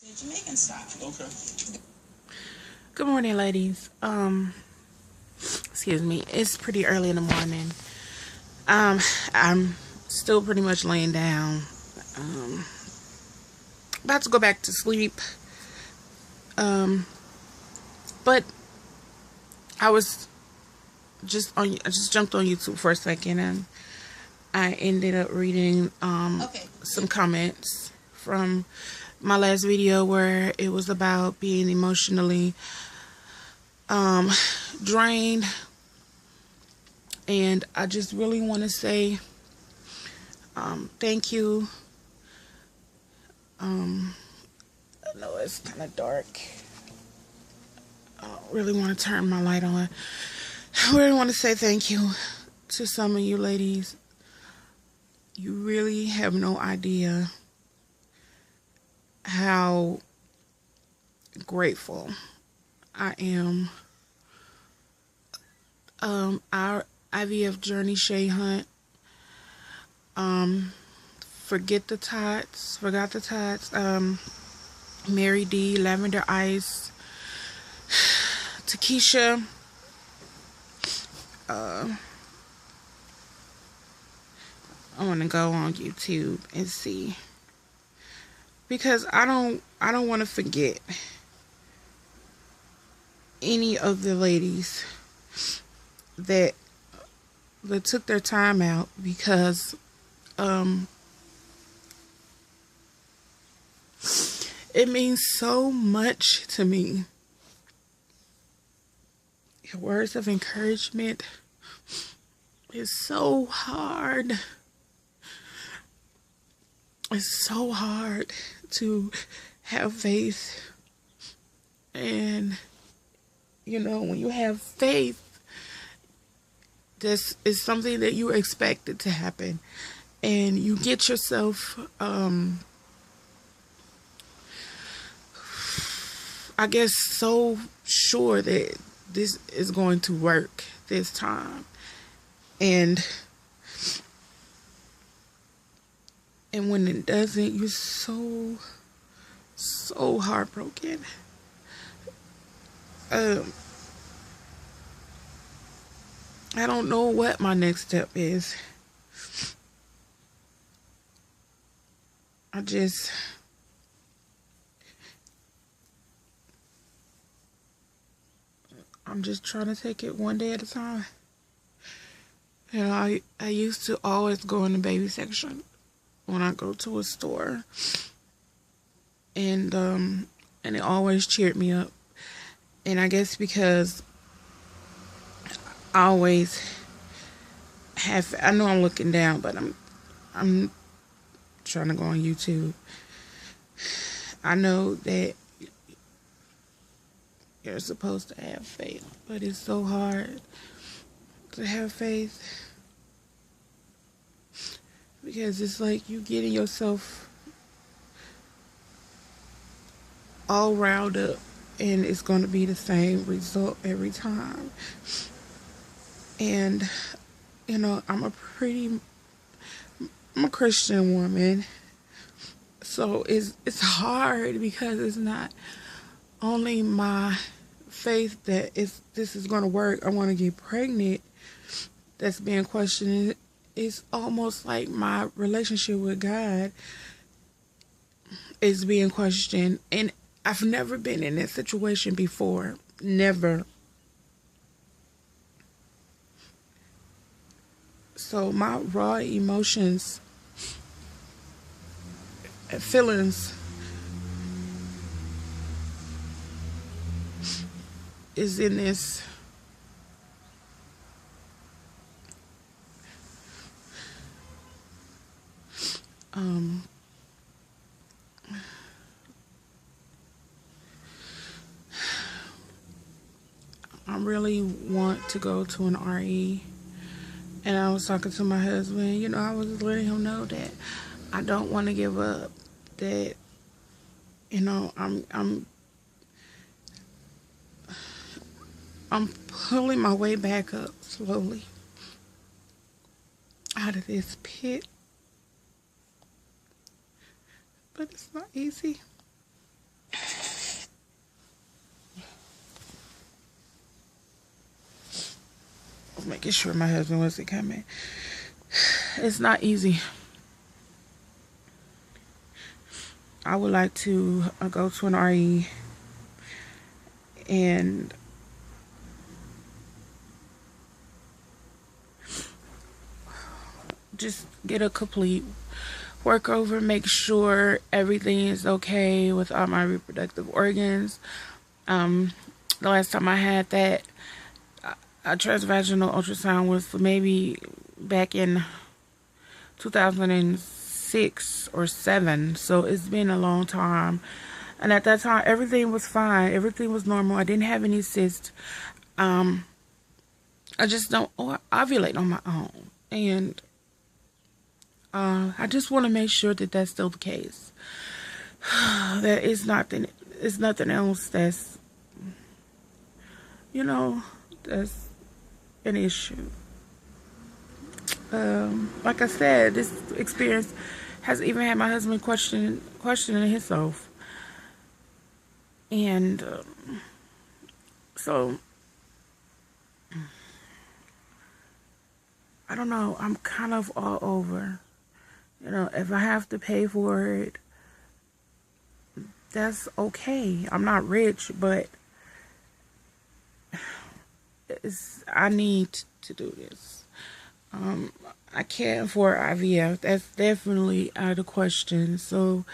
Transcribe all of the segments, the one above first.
Jamaican style. Okay. Good morning, ladies. Excuse me. It's pretty early in the morning. I'm still pretty much laying down. Um, About to go back to sleep. Um, but I was I just jumped on YouTube for a second, and I ended up reading some comments from my last video where it was about being emotionally um drained, and I just really want to say thank you. I know it's kind of dark. I don't really want to turn my light on. I really want to say thank you to some of you ladies. You really have no idea how grateful I am. Our IVF journey, Shay Hunt, forgot the tots, Mary D, Lavender Ice, Takesha, I want to go on YouTube and see, because I don't want to forget any of the ladies that took their time out, because it means so much to me. Your words of encouragement is so hard. It's so hard to have faith. And, when you have faith, this is something that you expected to happen. And you get yourself, I guess, so sure that this is going to work this time. And when it doesn't, you're so heartbroken. I don't know what my next step is. I'm just trying to take it one day at a time. I used to always go in the baby section when I go to a store, and it always cheered me up. And I guess because I always I know I'm looking down, but I'm trying to go on YouTube. I know that you're supposed to have faith, but it's so hard to have faith, because it's like you getting yourself all riled up, and it's going to be the same result every time. And I'm a Christian woman, so it's hard, because it's not only my faith that this is going to work. I want to get pregnant that's being questioned. It's almost like my relationship with God is being questioned, and I've never been in that situation before. Never. So my raw emotions and feelings is in this. I really want to go to an RE. And I was talking to my husband, I was letting him know that I don't want to give up, that, I'm pulling my way back up slowly out of this pit. But it's not easy. making sure my husband wasn't coming. It's not easy. I would like to go to an RE and just get a complete work over, make sure everything is okay with all my reproductive organs. The last time I had that, a transvaginal ultrasound was maybe back in 2006 or 7, so it's been a long time. And at that time, everything was fine. Everything was normal. I didn't have any cysts. I just don't ovulate on my own. And I just want to make sure that that's still the case. That it's nothing else that's, that's an issue. Like I said, this experience has even had my husband questioning himself. And so, I don't know, I'm kind of all over. If I have to pay for it, that's okay. I'm not rich, but I need to do this. I can't afford IVF. That's definitely out of the question. So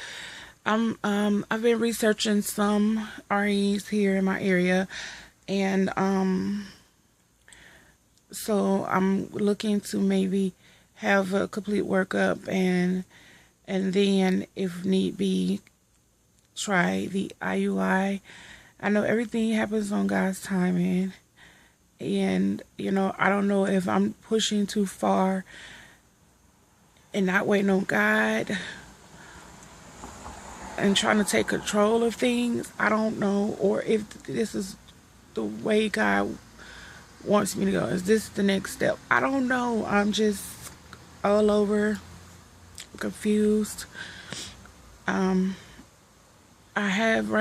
I've been researching some REs here in my area, and so I'm looking to maybe have a complete workup and then, if need be, try the IUI. I know everything happens on God's timing, and I don't know if I'm pushing too far and not waiting on God and trying to take control of things. I don't know, or if this is the way God wants me to go. Is this the next step? I don't know. I'm just all over, confused. Right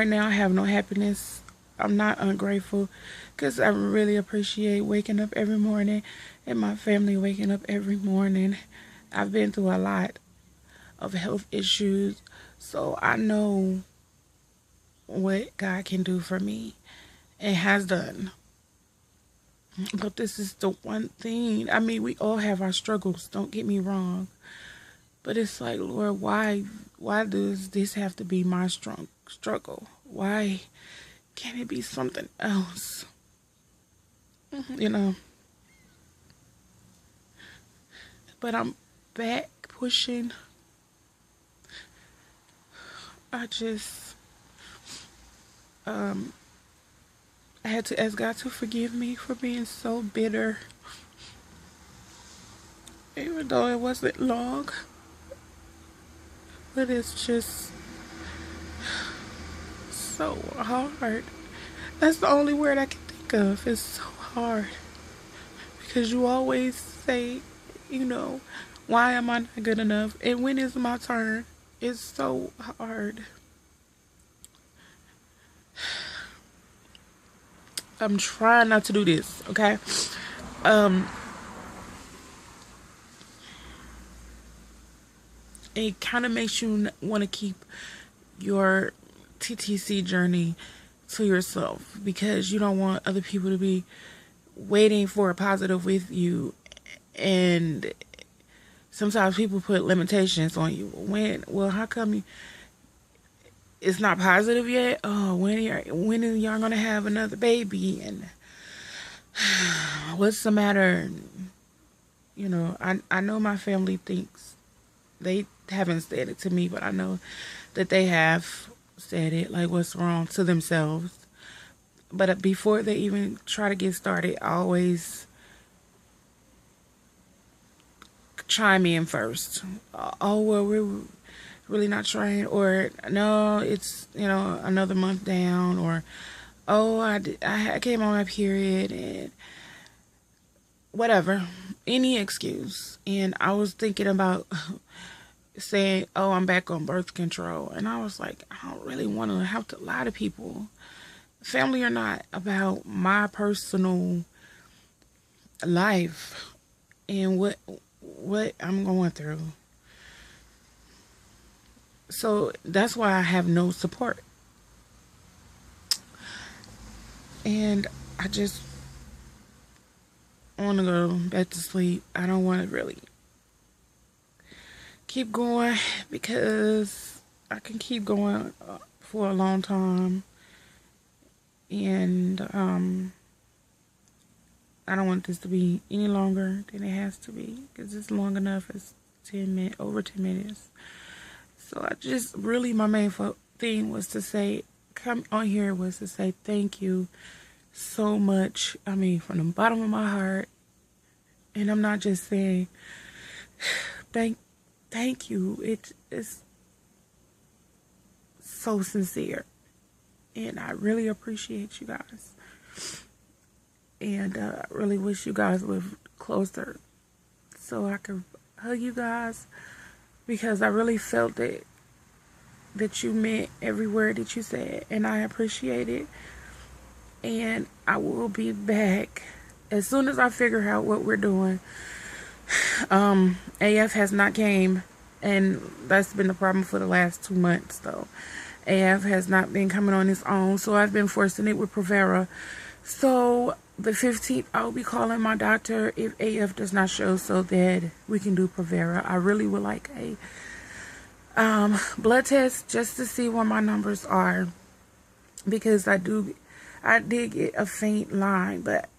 now I have no happiness. I'm not ungrateful, because I really appreciate waking up every morning and my family waking up every morning. I've been through a lot of health issues, so I know what God can do for me and has done. But this is the one thing. I mean, we all have our struggles, don't get me wrong. But it's like, Lord, why does this have to be my struggle? Why can't it be something else? But I'm back pushing. I had to ask God to forgive me for being so bitter. Even though it wasn't long. But it's just so hard. That's the only word I can think of. It's so hard. Because you always say, why am I not good enough? And when is my turn? It's so hard. I'm trying not to do this, okay? It kind of makes you want to keep your TTC journey to yourself, because you don't want other people to be waiting for a positive with you. And sometimes people put limitations on you. How come it's not positive yet? Oh, when are y'all gonna have another baby? And what's the matter? I know my family thinks, they haven't said it to me, but I know that they have said it, like, what's wrong, to themselves. But before they even try to get started, I always chime in first. Oh, well, we're really not trying, or no, it's, another month down, or oh, I came on my period, and whatever, any excuse. And I was thinking about saying, oh, I'm back on birth control, and I was like, I don't really want to have to lie to people, family or not, about my personal life and what I'm going through. So that's why I have no support. And I just want to go back to sleep. I don't want to really keep going because I can keep going for a long time. And I don't want this to be any longer than it has to be because it's long enough. It's 10 minutes, over 10 minutes. So I just really, my main thing was to say, come on here was to say thank you so much. I mean, from the bottom of my heart. And I'm not just saying thank you. It's so sincere. And I really appreciate you guys. And I really wish you guys lived closer so I could hug you guys, because I really felt that you meant every word that you said, and I appreciate it. And I will be back as soon as I figure out what we're doing. AF has not came, and that's been the problem for the last 2 months though. AF has not been coming on his own, so I've been forcing it with Provera. So the 15th, I'll be calling my doctor if AF does not show so that we can do Provera. I really would like a blood test just to see what my numbers are, because I did get a faint line, but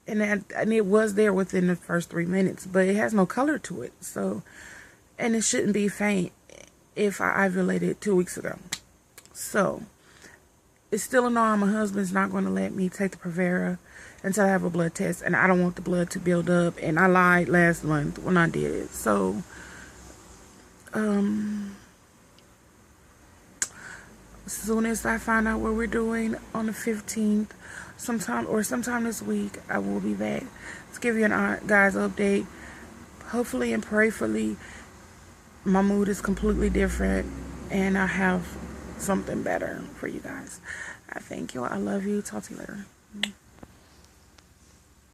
and it was there within the first 3 minutes, but it has no color to it. So, and it shouldn't be faint if I ovulated 2 weeks ago. So it's still a no. My husband's not going to let me take the Provera until I have a blood test, and I don't want the blood to build up. And I lied last month when I did it. So as soon as I find out what we're doing on the 15th, sometime this week, I will be back to give you an guys update. Hopefully and prayerfully, my mood is completely different, and I have something better for you guys. I thank you. I love you. Talk to you later.